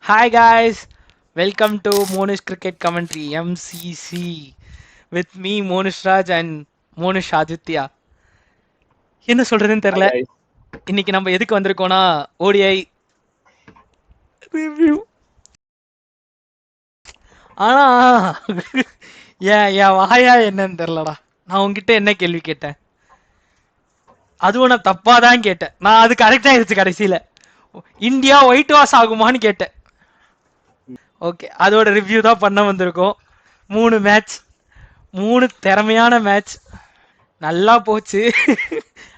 Hi guys, welcome to Monish Cricket Commentary MCC with me Monish Raj and Monish Aditya. என்ன சொல்றதுன்னு Hi தெரியல. guys. இன்னைக்கு நம்ம எதுக்கு வந்திருக்கோம்னா ODI ரிவ்யூ. ஆனா என் வாயா என்னன்னு தெரியலடா. நான் உங்ககிட்ட என்ன கேள்வி கேட்டேன்? அதுவும் நான் தப்பா தான் கேட்டேன். நான் அது கரெக்டா ஆயிடுச்சு கடைசியில. இந்தியா ஒயிட் வாஷ் ஆகுமான்னு கேட்டேன். ஓகே, அதோட ரிவ்யூ தான் பண்ண வந்திருக்கோம். 3 மேட்ச், 3 திறமையான மேட்ச். நல்லா போச்சு.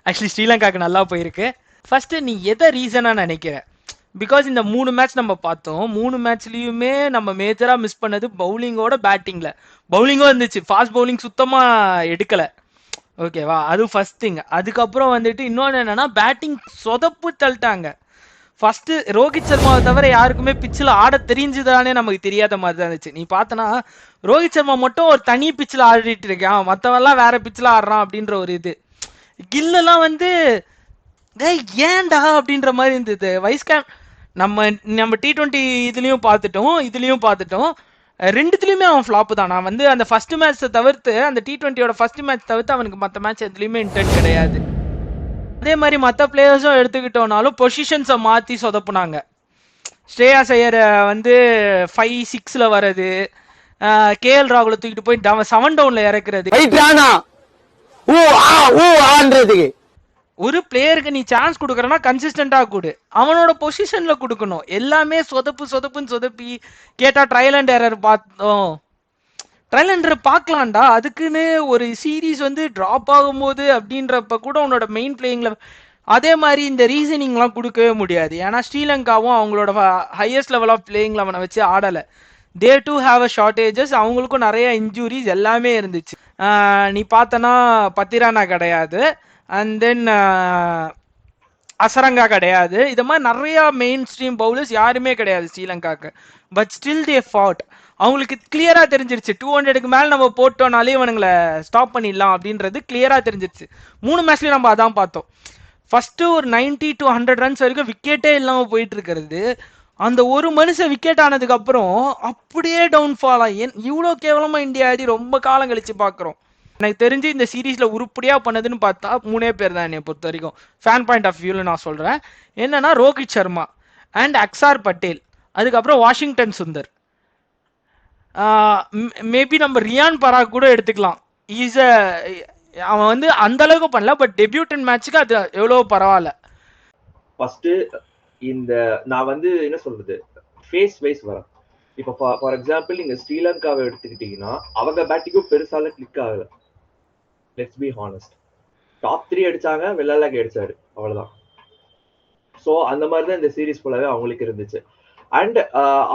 ஆக்சுவலி ஸ்ரீலங்காக்கு நல்லா போயிருக்கு. ஃபர்ஸ்ட் நீ எதை ரீசனா நினைக்கிற? பிகாஸ் இந்த 3 மேட்ச் நம்ம பார்த்தோம். 3 மேட்ச்லயுமே நம்ம மேஜரா மிஸ் பண்ணது பவுலிங்கோட பேட்டிங்ல. பவுலிங்கும் இருந்துச்சு, ஃபாஸ்ட் பவுலிங் சுத்தமா எடுக்கல. ஓகேவா, அது ஃபர்ஸ்ட் திங். அதுக்கப்புறம் வந்துட்டு இன்னொன்று என்னன்னா பேட்டிங் சொதப்பு தள்ளிட்டாங்க. ஃபர்ஸ்ட் ரோஹித் சர்மாவை தவிர யாருக்குமே பிச்சில் ஆட தெரிஞ்சுதானே நமக்கு தெரியாத மாதிரி தான் இருந்துச்சு. நீ பார்த்தனா ரோஹித் சர்மா மட்டும் ஒரு தனி பிச்சில் ஆடிட்டு இருக்கான், மற்றவெல்லாம் வேற பிச்சில் ஆடுறான் அப்படின்ற ஒரு இது. கில்லெல்லாம் வந்து டேய் ஏன்டா அப்படின்ற மாதிரி இருந்தது. வைஸ் கேம் நம்ம நம்ம T20 இதுலயும் பார்த்துட்டோம். ரெண்டுத்துலயுமே அவன் ஃபிளாப் தான். நான் வந்து அந்த ஃபர்ஸ்ட் மேட்ச் தவிர்த்து, அந்த T20யோட ஃபர்ஸ்ட் மேட்ச் தவிர்த்து அவனுக்கு மற்ற மேட்ச் எதுலயுமே இன்டென்ட் கிடையாது. அதே மாதிரி மற்ற பிளேயர்ஸும் எடுத்துக்கிட்டோம்னாலும் பொசிஷன்ஸை மாற்றி சொதப்புனாங்க. ஸ்ரேயாஸ் ஐயர் வந்து 5-6ல வர்றது, கேஎல் ராகுல தூக்கிட்டு போய் 7 டவுன்ல இறக்குறது. ஒரு பிளேயருக்கு நீ சான்ஸ் கொடுக்கறனா கன்சிஸ்டண்டா கொடு, அவனோட பொசிஷன்ல கொடுக்கணும். எல்லாமே சொதப்புன்னு சொதப்பி கேட்டா ட்ரையல் அண்ட் எரர் பார்த்தோம். ட்ரையல் அண்ட் எரர் பார்க்கலாம்டா, அதுக்குன்னு ஒரு சீரீஸ் வந்து டிராப் ஆகும்போது அப்படின்றப்ப கூட உன்னோட மெயின் பிளேயிங்ல அதே மாதிரி இந்த ரீசனிங்லாம் கொடுக்கவே முடியாது. ஏன்னா ஸ்ரீலங்காவும் அவங்களோட ஹையஸ்ட் லெவல் ஆஃப் பிளேயிங் லெவனை வச்சு ஆடலை. தே டு ஹாவ் அ ஷார்டேஜஸ், அவங்களுக்கும் நிறைய இன்ஜுரிஸ் எல்லாமே இருந்துச்சு. நீ பார்த்தனா பத்திரானா கிடையாது, அண்ட் தென் அசரங்கா கிடையாது. இது மாதிரி நிறைய மெயின் ஸ்ட்ரீம் பவுலர்ஸ் யாருமே கிடையாது ஸ்ரீலங்காக்கு. But still they ஃபாட். அவங்களுக்கு கிளியரா தெரிஞ்சிருச்சு 200க்கு மேல நம்ம போட்டோம்னாலே இவனுங்களை ஸ்டாப் பண்ணிடலாம் அப்படின்றது கிளியரா தெரிஞ்சிருச்சு. 3 மேட்ச்லயும் நம்ம அதான் பார்த்தோம். ஃபர்ஸ்ட் ஒரு 90 to 100 ரன்ஸ் வரைக்கும் விக்கெட்டே இல்லாம போயிட்டு இருக்கிறது. அந்த ஒரு மனுஷன் விக்கெட் ஆனதுக்கு அப்புறம் அப்படியே டவுன்ஃபால் ஆகி இவ்வளோ கேவலமா இந்தியா ஆடி ரொம்ப காலம் கழிச்சு பாக்குறோம். எனக்கு தெரிஞ்சு இந்த சீரீஸ்ல உருப்படியா பண்ணதுன்னு பார்த்தா 3 பேர் தான் என்னை பொறுத்த வரைக்கும். ஃபேன் பாயிண்ட் ஆஃப் வியூல நான் சொல்றேன். என்னன்னா ரோஹித் சர்மா அண்ட் அக்சார் பட்டேல், அதுக்கப்புறம் வாஷிங்டன் சுந்தர், மேபி நம்ம ரியான் பராக் கூட எடுத்துக்கலாம். இஸ் அவன் வந்து அந்த அளவுக்கு பண்ணல, பட் டெபியூட்டன் மேட்ச்சுக்கு அது எவ்வளவு பரவாயில்ல. ஃபர்ஸ்ட் இந்த நான் வந்து என்ன சொல்றது ஃபேஸ் வைஸ் வரேன். இப்போ ஃபார் எக்ஸாம்பிள் நீங்க ஸ்ரீலங்காவை எடுத்துக்கிட்டீங்கன்னா அவங்க பேட்டிங்கும் பெருசால கிளிக் ஆகல. Let's be honest. டாப் 3 அடிச்சாங்க, வெள்ளாலாக்கு அடிச்சாரு, அவ்வளவுதான். ஸோ அந்த மாதிரி தான் இந்த சீரீஸ் ஃபுல்லாவே அவங்களுக்கு இருந்துச்சு. அண்ட்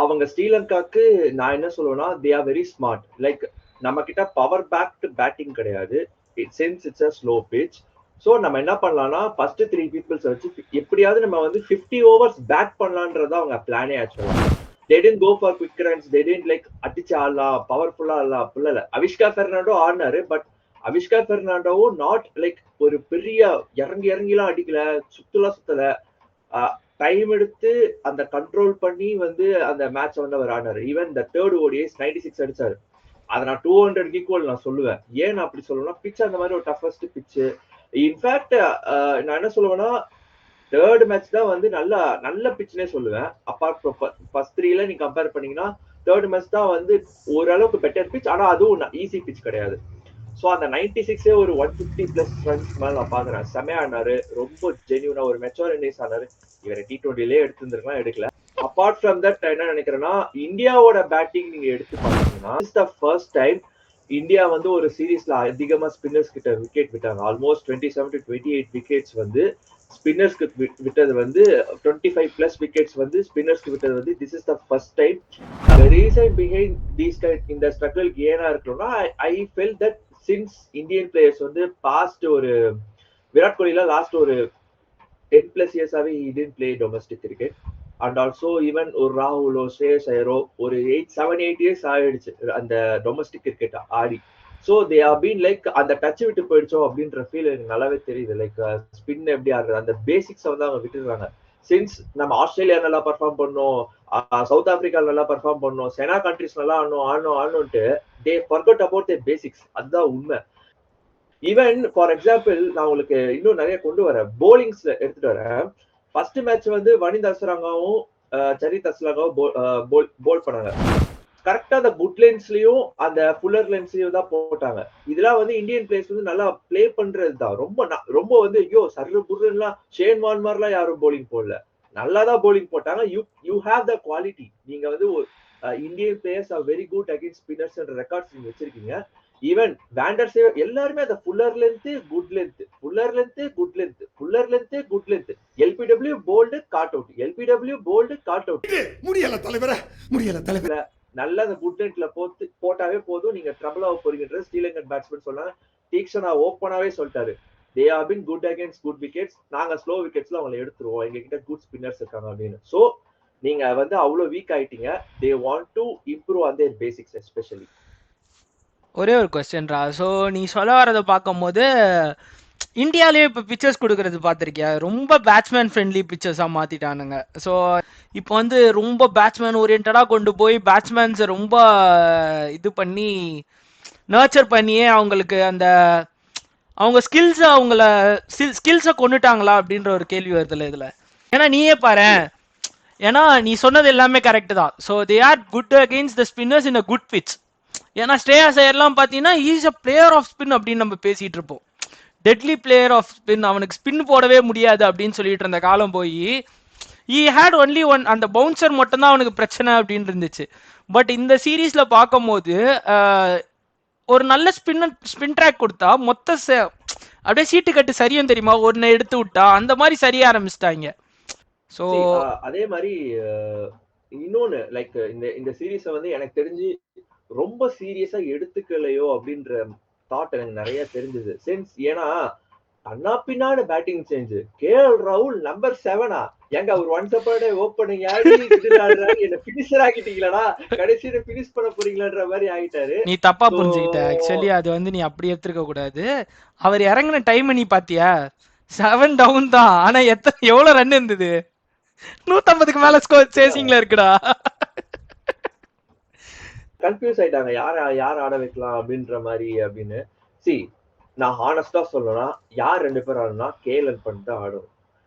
அவங்க ஸ்ரீலங்காக்கு நான் என்ன சொல்லுவேன்னா they are very smart. Like நம்ம கிட்ட பவர் பேக்டு பேட்டிங் கிடையாது, since it's a slow pitch. So நம்ம என்ன பண்ணலாம்னா ஃபர்ஸ்ட் 3 பீப்புள்ஸ் வச்சு எப்படியாவது நம்ம வந்து 50 ஓவர்ஸ் பேக் பண்ணலான்றதா அவங்க பிளானே ஆக்சுவலா. they didn't go for quick runs, they didn't like அடிச்சு ஆடலாம், பவர்ஃபுல்லா ஆடலாம் அப்படிலாம் இல்ல. அவிஷ்கா பெர்னாண்டோ ஆடினாரு, பட் அவிஷ்கா பெர்னாண்டோவும் நாட் லைக் ஒரு பெரிய இறங்கிலாம் அடிக்கல, சுத்தல. டைம் எடுத்து அந்த கண்ட்ரோல் பண்ணி வந்து அந்த மேட்ச் வந்து அவர் ஆனாரு. ஈவன் இந்த தேர்ட் ஓடிஎஸ் 96 அடிச்சாரு. அதை நான் 200 ஈக்குவல் நான் சொல்லுவேன். ஏன் நான் அப்படி சொல்லுவேன்னா பிச் அந்த மாதிரி ஒரு டஃபஸ்ட் பிச். இன்ஃபேக்ட் நான் என்ன சொல்லுவேன்னா தேர்ட் மேட்ச் தான் வந்து நல்ல பிச்னே சொல்லுவேன். அப்பார்ட் ஃபர்ஸ்ட் 3ல நீ கம்பேர் பண்ணீங்கன்னா தேர்ட் மேட்ச் தான் வந்து ஓரளவுக்கு பெட்டர் பிச். ஆனா அதுவும் ஈஸி பிச் கிடையாது. ஸோ அந்த 96 ஒரு 150+ ரன்ஸ் மேல நான் பாக்குறேன். செமையா ஆனாரு, ரொம்ப ஜென்யூனா ஒரு மெச்சூர் இன்னிங்ஸ் ஆனாரு. இவரை T20லயே எடுத்துருந்துருக்கலாம், எடுக்கல. அப்பார்ட் ஃப்ரம் தட் என்ன நினைக்கிறேன்னா இந்தியாவோட பேட்டிங் நீங்க எடுத்து பாத்தீங்கன்னா it's the first time India வந்து ஒரு சீரீஸ்ல அதிகமா ஸ்பின்னர்ஸ் கிட்ட விக்கெட் விட்டாங்க. ஆல்மோஸ்ட் 27 to 28 விக்கெட்ஸ் வந்து ஸ்பின்னர்ஸ்க்கு விட்டது வந்து 25+ விக்கெட்ஸ் வந்து ஸ்பின்னர்ஸ்க்கு விட்டது வந்து this is the first time. the reason behind these இந்த ஸ்ட்ரகிளுக்கு ஏனா இருக்கணும்னா I feel that since Indian players வந்து பாஸ்ட் ஒரு விராட் கோலில லாஸ்ட் ஒரு 10+ இயர்ஸாவே he didn't play domestic cricket. And also even ஒரு ராகுலோ ஸ்ரேயஸ் ஐயரோ ஒரு 7-8 இயர்ஸ் ஆயிடுச்சு அந்த டொமஸ்டிக் கிரிக்கெட் ஆடி. So they are been like அந்த டச் விட்டு போயிடுச்சோம் அப்படின்ற ஃபீல் எனக்கு நல்லாவே தெரியுது. லைக் ஸ்பின் எப்படி ஆடுறது அந்த பேசிக்ஸை வந்து அவங்க விட்டுடுறாங்க. சின்ஸ் நம்ம ஆஸ்திரேலியா நல்லா பர்ஃபார்ம் பண்ணோம், சவுத் ஆப்பிரிக்கா நல்லா பர்ஃபார்ம் பண்ணோம், செனா கண்ட்ரிஸ் நல்லா ஆடணும்ட்டு தே ஃபர்கட் அபவுட் தி பேசிக்ஸ். அதுதான் உண்மை. ஈவன் ஃபார் எக்ஸாம்பிள் நான் உங்களுக்கு இன்னும் நிறைய கொண்டு வரேன், போலிங்ஸ்ல எடுத்துட்டு வரேன். ஃபர்ஸ்ட் மேட்ச் வந்து வனிந்த் ஹசரங்காவும் சரித் அஸ்லாங்காவும் போல் பண்ணாங்க. கரெக்டா அந்த புட் லென்ஸ்லயும் அந்த ஃபுல்லர் லென்ஸ்லயும் தான் போட்டாங்க. இதெல்லாம் வந்து இந்தியன் பிளேயர்ஸ் வந்து நல்லா பிளே பண்றது தான். ரொம்ப வந்து ஐயோ சர்ரு புர்ருலாம் ஷேன் வான் மாதிரிலாம் யாரும் போலிங் போடல, நல்லா தான் போலிங் போட்டாங்க. You have the quality. நீங்க வந்து Indian players are very good against spinners என்ற ரெக்கார்ட்ஸ் நீங்க வச்சிருக்கீங்க. ஈவன் வேண்டர் சேவர் எல்லாருமே அந்த fuller length good length, fuller length good length, fuller length good length, LBW bowled caught out, LBW bowled caught out. முடியல தலைவரே, முடியல தலைவரே. நல்ல அந்த குட் லென்த்ல போட்டாவே போதும், நீங்க ட்ரபிள் ஆக போறீங்கன்றது ஸ்ரீலங்கன் பேட்ஸ்மேன் சொன்னாங்க. தீக்ஷனா ஓப்பனாவே சொல்லிட்டாரு, தே are been good against good wickets, நாங்க ஸ்லோ விக்கெட்ஸ்ல அவங்களை எடுத்துருவோம், எங்க கிட்ட குட் ஸ்பின்னர்ஸ் இருக்காங்க அப்படின்னு. சோ நீங்க வந்து அவ்வளவு வீக் ஆயிட்டீங்க. They want to improve on their basics especially. ஒரே ஒரு கொஸ்டின்ரா. ஸோ நீ சொல்ல வரதை பார்க்கும்போது இந்தியாலேயே இப்போ பிக்சர்ஸ் கொடுக்கறது பார்த்துருக்கியா, ரொம்ப பேட்ஸ்மேன் ஃப்ரெண்ட்லி பிக்சர்ஸாக மாற்றிட்டானுங்க. ஸோ இப்போ வந்து ரொம்ப பேட்ஸ்மேன் ஓரியன்டாக கொண்டு போய் பேட்ஸ்மேன்ஸை ரொம்ப இது பண்ணி நர்ச்சர் பண்ணியே அவங்களுக்கு அந்த அவங்க ஸ்கில்ஸை கொண்டுட்டாங்களா அப்படின்ற ஒரு கேள்வி வருதுல்ல இதில். ஏன்னா நீயே பாரு, ஏன்னா நீ சொன்னது எல்லாமே கரெக்டு தான். So they are good against the spinners in a good pitch. ஏன்னா ஸ்ரேயாஸ் ஐயர்லாம் பார்த்தீங்கன்னா is a player of spin அப்படின்னு நம்ம பேசிட்டு இருப்போம். டெட்லி பிளேயர் ஆஃப் ஸ்பின், அவனுக்கு ஸ்பின் போடவே முடியாது அப்படின்னு சொல்லிட்டு இருந்த காலம் போய் ஈ ஹேட் ஒன்லி ஒன், அந்த பவுன்சர் மட்டும்தான் அவனுக்கு பிரச்சனை அப்படின்னு இருந்துச்சு. பட் இந்த சீரீஸ்ல பார்க்கும் போது ஒரு நல்ல ஸ்பின் ட்ராக் கொடுத்தா மொத்த அப்படியே சீட்டு கட்டு சரியும் தெரியுமா, ஒன்னு எடுத்து விட்டா அந்த மாதிரி சரிய ஆரம்பிச்சிட்டாங்க. ஸோ அதே மாதிரி இன்னொன்னு லைக் இந்த சீரீஸை வந்து எனக்கு தெரிஞ்சு ரொம்ப சீரியஸா எடுத்துக்கலையோ அப்படின்ற தாட் எனக்கு நிறைய தெரிஞ்சது. சென்ஸ் ஏன்னா அண்ணா பின்னாடு பேட்டிங் சேஞ்ச், கேஎல் ராகுல் நம்பர் 7 எங்க ஒரு ஒன்ஸ் அப்பாடே ஓப்பனிங் ஆடி என்ன பினிஷர் ஆகிட்டீங்களா, கடைசியில பினிஷ் பண்ண போறீங்களான்ற மாதிரி ஆகிட்டாரு. நீ தப்பா புரிஞ்சுக்கிட்ட. ஆக்சுவலி அது வந்து நீ அப்படி எடுத்துருக்க கூடாது. அவர் இறங்கின டைம் நீ பாத்தியா, 7 டவுன் தான். ஆனா எவ்வளவு ரன் இருந்தது, 150க்கு மேல ஸ்கோர் சேசிங்ல இருக்குடா. கன்ஃபியூஸ் ஆயிட்டாங்க யார் ஆட வைக்கலாம் அப்படின்ற மாதிரி அப்படின்னு. சி நான் ஹானஸ்டா சொல்லணும்னா யார் 2 பேர் ஆடணும்னா கேஎல் பண்ட் ஆடும்.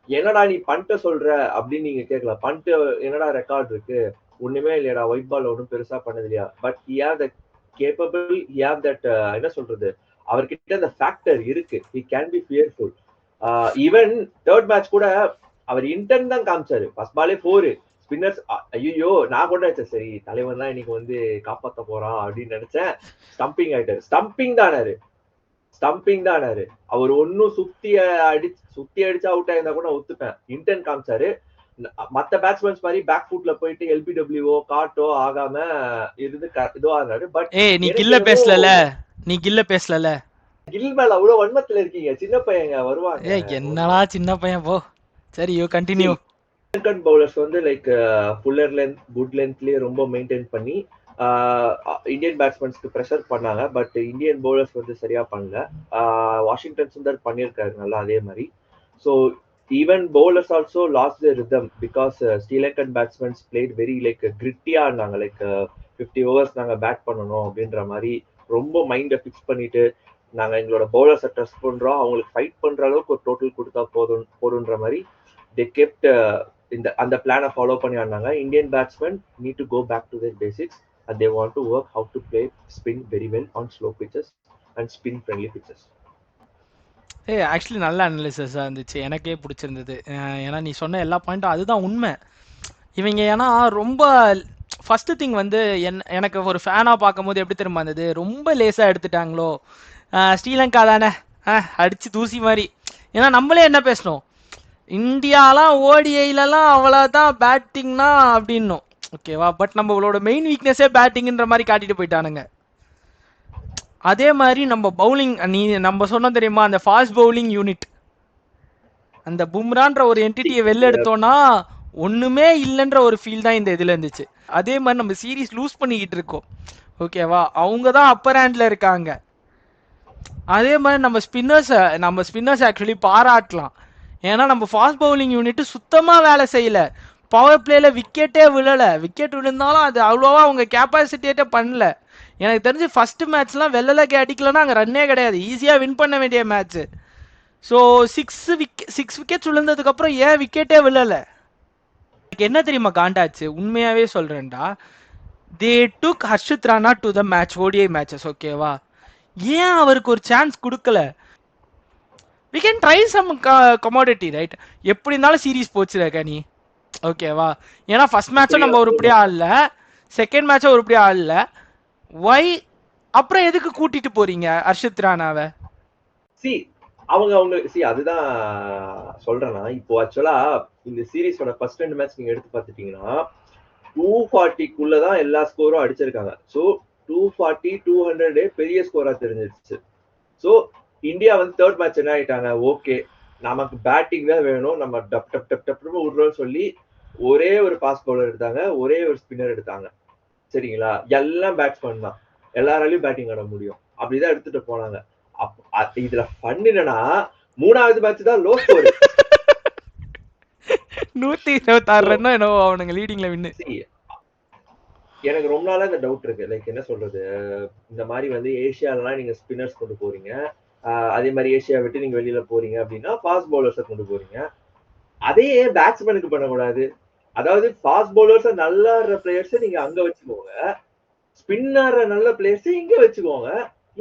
என்னடா நீ பண்ட்ட சொல்ற அப்படின்னு நீங்க கேட்கலாம். பண்ட் என்னடா ரெக்கார்ட் இருக்கு, ஒண்ணுமே இல்லையடா, ஒயிட் பால் ஒன்றும் பெருசா பண்ணது இல்லையா. But he have that capable, he have that என்ன சொல்றது, அவர்கிட்ட அந்த ஃபேக்டர் இருக்கு. He can be fearful. Even third match கூட அவர் இன்டென்ட் தான் காமிச்சாரு. ஃபர்ஸ்ட் பாலே 4 ஸ்பின்னர்ஸ். ஐயோ நான் கூட நினைச்சேன் சரி தலைவன் தான் இன்னைக்கு வந்து காப்பாத்த போறான் அப்படின்னு நினைச்சேன். ஸ்டம்பிங் ஆயிட்டாரு. ஸ்டம்பிங் தான் ஆனாரு. அவர் ஒன்னும் சுத்தி அடிச்சு அவுட் ஆயிருந்தா கூட ஒத்துப்பேன். இன்டென்ட் காமிச்சாரு. மத்த பேட்ஸ்மேன்ஸ் மாதிரி பேக் ஃபுட்ல போயிட்டு எல்பிடபிள்யூ காட்டோ ஆகாம இருந்து இதுவா இருந்தாரு. பட் நீ கில்ல பேசல கில் மேல அவ்வளவு வன்மத்துல இருக்கீங்க. சின்ன பையங்க வருவாங்க. என்னடா சின்ன பையன் போ. சரி யூ கண்டினியூ. ஸ்ரீலங்கன் பவுலர்ஸ் வந்து லைக் ஃபுல்லர் லென்த் குட் லென்த்லயே ரொம்ப மெயின்டைன் பண்ணி இந்தியன் பேட்ஸ்மேன்ஸ்க்கு ப்ரெஷர் பண்ணாங்க. பட் இந்தியன் பவுலர்ஸ் வந்து சரியா பண்ணல. வாஷிங்டன் சுந்தர் பண்ணியிருக்காரு நல்லா அதே மாதிரி. So even bowlers also lost the rhythm because Sri Lankan batsmen played very like கிரிட்டியா இருந்தாங்க. லைக் 50 ஓவர்ஸ் நாங்க பேட் பண்ணணும் அப்படின்ற மாதிரி ரொம்ப மைண்டை ஃபிக்ஸ் பண்ணிட்டு நாங்க எங்களோட பவுலர்ஸை ட்ரஸ்ட் பண்றோம், அவங்களுக்கு ஃபைட் பண்ற அளவுக்கு ஒரு டோட்டல் கொடுத்தா போதுன்ற மாதிரி they kept அந்த பிளானை ஃபாலோ பண்ணி ஆடினாங்க. Indian batsman need to go back to their basics and they want to work how to play spin very well on slow pitches and spin friendly pitches. Actually நல்ல அனாலிசிஸாக இருந்துச்சு, எனக்கே பிடிச்சிருந்தது. ஏன்னா நீ சொன்ன எல்லா பாயிண்ட்டும் அதுதான் உண்மை. இவங்க ஏன்னா ரொம்ப ஃபஸ்ட்டு திங் வந்து எனக்கு ஒரு ஃபேனாக பார்க்கும்போது எப்படி திரும்ப இருந்தது, ரொம்ப லேஸாக எடுத்துட்டாங்களோ, ஸ்ரீலங்கா தானே அடித்து தூசி மாதிரி. ஏன்னா நம்மளே என்ன பேசணும், இந்தியாலாம் ஓடிஐலலாம் அவ்வளோதான் பேட்டிங்னா அப்படின்னும், ஓகேவா. பட் நம்மளோட மெயின் வீக்னஸே பேட்டிங்ன்ற மாதிரி காட்டிட்டு போயிட்டானுங்க. அதே மாதிரி நம்ம பவுலிங், நம்ம சொன்னோம் தெரியுமா, அந்த ஃபாஸ்ட் பவுலிங் யூனிட், அந்த பும்ரான்ற ஒரு என்டிட்டியை வெளில எடுத்தோம்னா ஒன்றுமே இல்லைன்ற ஒரு ஃபீல் தான் இந்த இதில் இருந்துச்சு. அதே மாதிரி நம்ம சீரீஸ் லூஸ் பண்ணிக்கிட்டு இருக்கோம், ஓகேவா. அவங்க தான் அப்பர் ஹேண்டில் இருக்காங்க. அதே மாதிரி நம்ம ஸ்பின்னர்ஸ் ஆக்சுவலி பாராட்டலாம். ஏன்னா நம்ம ஃபாஸ்ட் பவுலிங் யூனிட் சுத்தமா வேலை செய்யல. பவர் பிளேல விக்கெட்டே விழல. விக்கெட் விழுந்தாலும் அது அவ்வளோவா அவங்க கேப்பாசிட்டியே பண்ணல. எனக்கு தெரிஞ்சு ஃபர்ஸ்ட் மேட்ச்லாம் வெள்ளலக்கே அடிக்கலன்னா அங்கே ரன்னே கிடையாது. ஈஸியாக வின் பண்ண வேண்டிய மேட்ச். ஸோ 6 விக்கெட்ஸ் விழுந்ததுக்கு அப்புறம் ஏன் விக்கெட்டே விழல? எனக்கு என்ன தெரியுமா காண்டாச்சு, உண்மையாவே சொல்றேன்டா. They took Harshit Rana to the match, ODI matches, ஓகேவா? ஏன் அவருக்கு ஒரு சான்ஸ் கொடுக்கல? we can try some commodity, right? எப்படி இருந்தாலும் சீரிஸ் போச்சுல நீ, ஓகேவா? ஏன்னா ஃபர்ஸ்ட் மேட்சும் நம்ம உருப்படியா ஆடல, செகண்ட் மேட்சும் உருப்படியா ஆடல. வை அப்புறம் எதுக்கு கூட்டிட்டு போறீங்க ஹர்ஷித் ராணாவை? அவங்க அதுதான் சொல்றேன்னா, இப்போ ஆக்சுவலா இந்த சீரிஸோட ஃபர்ஸ்ட் 2 மேட்ச் நீங்க எடுத்து பார்த்துட்டீங்கன்னா 240க்குள்ளதான் எல்லா ஸ்கோரும் அடிச்சிருக்காங்க. ஸோ 240 200 பெரிய ஸ்கோரா தெரிஞ்சிருச்சு. ஸோ இந்தியா வந்து தேர்ட் மேட்ச் என்ன ஆயிட்டாங்க, ஓகே நமக்கு பேட்டிங் தான் வேணும், நம்ம டப் டப் டப் டப்னு விடுறோம்னு சொல்லி ஒரே ஒரு ஃபாஸ்ட் பவுலர் எடுத்தாங்க, ஒரே ஒரு ஸ்பின்னர் எடுத்தாங்க. சரிங்களா? எல்லாம் பேட்ஸ்மேன் தான், எல்லாராலையும் பேட்டிங் ஆட முடியும், அப்படிதான் எடுத்துட்டு போனாங்க. இதுல பண்ணினா 3வது மேட்ச் தான் லோ ஸ்கோர், 126 ரன் என்னவோ அவனுங்க லீடிங்ல வின்னு. எனக்கு ரொம்ப நாளா இந்த டவுட் இருக்கு. லைக் என்ன சொல்றது, இந்த மாதிரி வந்து ஏசியாலாம் நீங்க ஸ்பின்னர்ஸ் கொண்டு போறீங்க, அதே மாதிரி ஏசியா விட்டு நீங்க வெளியில போறீங்க அப்படின்னா ஃபாஸ்ட் பவுலர்ஸை கொண்டு போறீங்க. அதே பேட்ஸ்மேனுக்கு பண்ணக்கூடாது. அதாவது ஃபாஸ்ட் பவுலர்ஸ் நல்லா ஆடுற பிளேயர்ஸ் நீங்க அங்க வச்சுக்கோங்க, ஸ்பின்னர் நல்ல பிளேயர்ஸ் இங்க வச்சுக்கோங்க.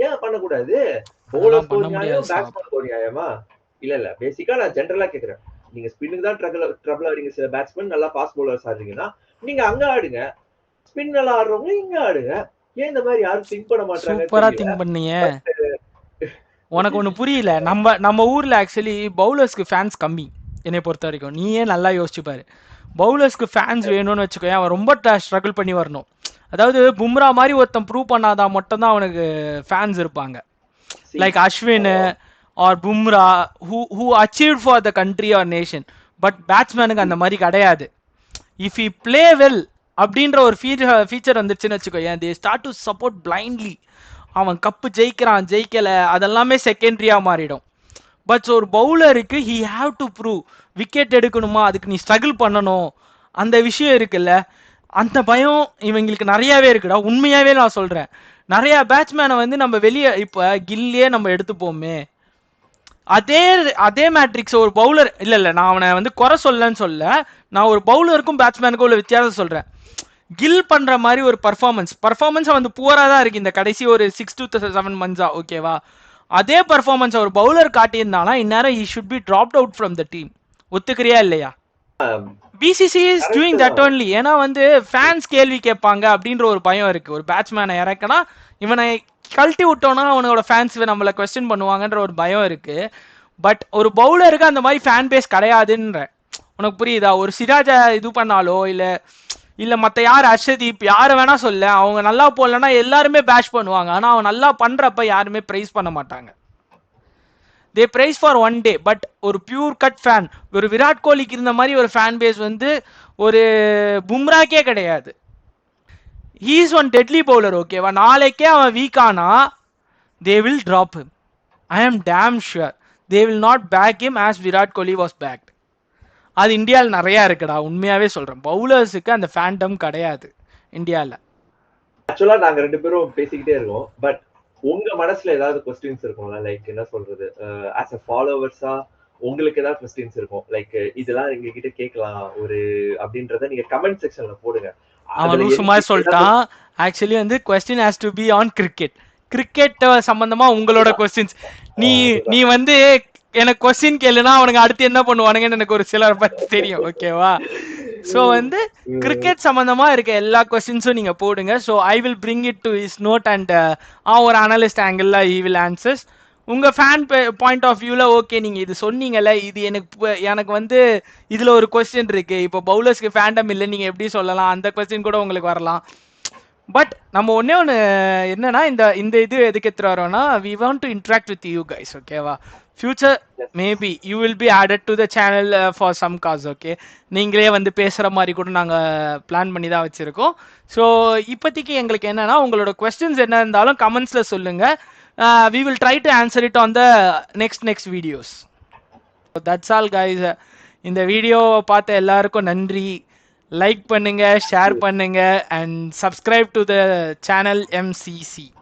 ஏன் பண்ணக்கூடாது? பவுலர்ஸ் ஒரு நியாயம், பேட்ஸ்மேன் ஒரு நியாயமா? இல்ல பேசிக்கா நான் ஜென்ரலா கேக்குறேன். நீங்க ஸ்பின்னுக்கு தான் ட்ரபிள் ஆடுறீங்க, சில பேட்ஸ்மேன் நல்லா ஃபாஸ்ட் பவுலர்ஸ் ஆடுறீங்கன்னா நீங்க அங்க ஆடுங்க, ஸ்பின் நல்லா ஆடுறவங்க இங்க ஆடுங்க. ஏன் இந்த மாதிரி யாரும் திங்க் பண்ண மாட்டாங்க? சூப்பரா திங்க் பண்ணீங்க. உனக்கு ஒண்ணு புரியல, நம்ம ஊர்ல ஆக்சுவலி பவுலர்ஸ்க்கு ஃபேன்ஸ் கம்மி என்னை பொறுத்த வரைக்கும். நீயே நல்லா யோசிச்சு பாரு, பவுலர்ஸ்க்கு ஃபேன்ஸ் வேணும்னு வச்சுக்கோ, அவன் ரொம்ப ஸ்ட்ரகிள் பண்ணி வரணும். அதாவது பும்ரா மாதிரி ஒருத்தன் ப்ரூவ் பண்ணாதான் மட்டும் தான் அவனுக்கு ஃபேன்ஸ் இருப்பாங்க. Like Ashwin or Bumrah who achieved for the country or nation. But பேட்ஸ்மேனுக்கு அந்த மாதிரி கிடையாது. இஃப் he play well அப்படின்ற ஒரு ஃபீச்சர் வந்துச்சுன்னு வச்சுக்கோ, they start to support blindly. அவன் கப்பு ஜெயிக்கிறான் ஜெயிக்கல அதெல்லாமே செகண்டரியா மாறிடும். பட் ஒரு பவுலருக்கு he have to prove, wicket எடுக்கணுமா அதுக்கு நீ ஸ்ட்ரகிள் பண்ணணும், அந்த விஷயம் இருக்குல்ல, அந்த பயம் இவங்களுக்கு நிறையவே இருக்குடா. உண்மையாவே நான் சொல்றேன், நிறைய பேட்ஸ்மேனை வந்து நம்ம வெளியே இப்ப கில்லியே நம்ம எடுத்துப்போமே, அதே மேட்ரிக்ஸ் ஒரு பவுலர் இல்ல நான் அவனை வந்து குறை சொல்லன்னு சொல்ல, நான் ஒரு பவுலருக்கும் பேட்ஸ்மேனுக்கும் உள்ள வித்தியாசம் சொல்றேன். கில் பண்ற மாதிரி ஒரு பர்ஃபார்மன்ஸ் வந்து புவரா தான் இருக்கு இந்த கடைசி ஒரு 6 to 7 மந்த்ஸா, ஓகேவா? அதே பர்ஃபார்மன்ஸ் ஒரு பவுலர் காட்டியிருந்தானா இந்நேரம் he should be dropped out from the team. ஒத்துக்கிறியா இல்லையா? BCCI is doing that only. ஏன்னா வந்து ஃபேன்ஸ் கேள்வி கேட்பாங்க அப்படின்ற ஒரு பயம் இருக்கு. ஒரு பேட்ஸ்மேனை இறக்கினா இவனை கழட்டி விட்டோம்னா அவனோட ஃபேன்ஸ் நம்மளை கொஸ்டின் பண்ணுவாங்கன்ற ஒரு பயம் இருக்கு. பட் ஒரு பவுலருக்கு அந்த மாதிரி ஃபேன் பேஸ் கிடையாதுன்ற, உனக்கு புரியுதா? ஒரு சிராஜை இது பண்ணாலோ இல்ல மத்த யார் ஹர்ஷதீப் யாரை வேணா சொல்ல, அவங்க நல்லா போடலன்னா எல்லாருமே பேஷ் பண்ணுவாங்க. ஆனா அவன் நல்லா பண்றப்ப யாருமே பிரைஸ் பண்ண மாட்டாங்க. They praise for one day. But ஒரு பியூர் கட் ஃபேன், ஒரு விராட் கோலிக்கு இருந்த மாதிரி ஒரு ஃபேன் பேஸ் வந்து ஒரு பும்ராக்கே கிடையாது. he is one deadly bowler, ஓகேவா? நாளைக்கே அவன் வீக் ஆனா they will drop him. I am damn sure they will not back him as Virat Kohli was backed. அது இந்தியாவில் நிறைய இருக்குடா, உண்மையாவே சொல்றேன். பவுலர்ஸுக்கு அந்த ஃபேண்டம் கிடையாது இந்தியாவில். ஆக்சுவலா நாங்க 2 பேரும் பேசிக்கிட்டே இருக்கோம், பட் உங்க மனசுல ஏதாவது கொஸ்டின்ஸ் இருக்கும்ல, லைக் என்ன சொல்றது, ஆஸ் அ ஃபாலோவர்ஸா உங்களுக்கு ஏதாவது கொஸ்டின்ஸ் இருக்கும், லைக் இதெல்லாம் எங்க கிட்ட கேட்கலாம் ஒரு அப்படின்றத நீங்க கமெண்ட் செக்ஷன்ல போடுங்க. அவனும் சும்மா சொல்லிட்டான். ஆக்சுவலி வந்து question has to be on cricket சம்பந்தமா உங்களோட கொஸ்டின்ஸ். நீ வந்து எனக்கு கொஸ்டின் கேளுனா அவனுக்கு அடுத்து என்ன பண்ணுவானுங்கன்னு எனக்கு ஒரு சிலர் பத்தி தெரியும், ஓகேவா? ஸோ வந்து கிரிக்கெட் சம்பந்தமா இருக்க எல்லா கொஸ்டின்ஸும் நீங்க போடுங்க. So I will bring it to is note and ஒரு analyst angle he will answers. உங்க ஃபேன் பாயிண்ட் ஆஃப் வியூல ஓகே நீங்க இது சொன்னீங்கல்ல, இது எனக்கு வந்து இதுல ஒரு கொஸ்டின் இருக்கு, இப்போ பவுலர்ஸ்க்கு ஃபேண்டம் இல்லை நீங்க எப்படி சொல்லலாம், அந்த கொஸ்டின் கூட உங்களுக்கு வரலாம். பட் நம்ம ஒன்னே ஒன்று என்னன்னா, இந்த இது எதுக்கு எடுத்துட்டு வரோம்னா, we want to interact with you guys, ஓகேவா? future maybe you will be added to the channel for some cause, okay? நீங்களே வந்து பேசுற மாதிரி கூட நாங்க பிளான் பண்ணி தான் வச்சிருக்கோம். ஸோ இப்போதைக்கு எங்களுக்கு என்னன்னா, உங்களோட கொஸ்டின்ஸ் என்ன இருந்தாலும் கமெண்ட்ஸ்ல சொல்லுங்க. We will try to answer it on the next videos. That's all guys. இந்த வீடியோவை பார்த்த எல்லாருக்கும் நன்றி. லைக் பண்ணுங்க, ஷேர் பண்ணுங்க, and subscribe to the channel MCC.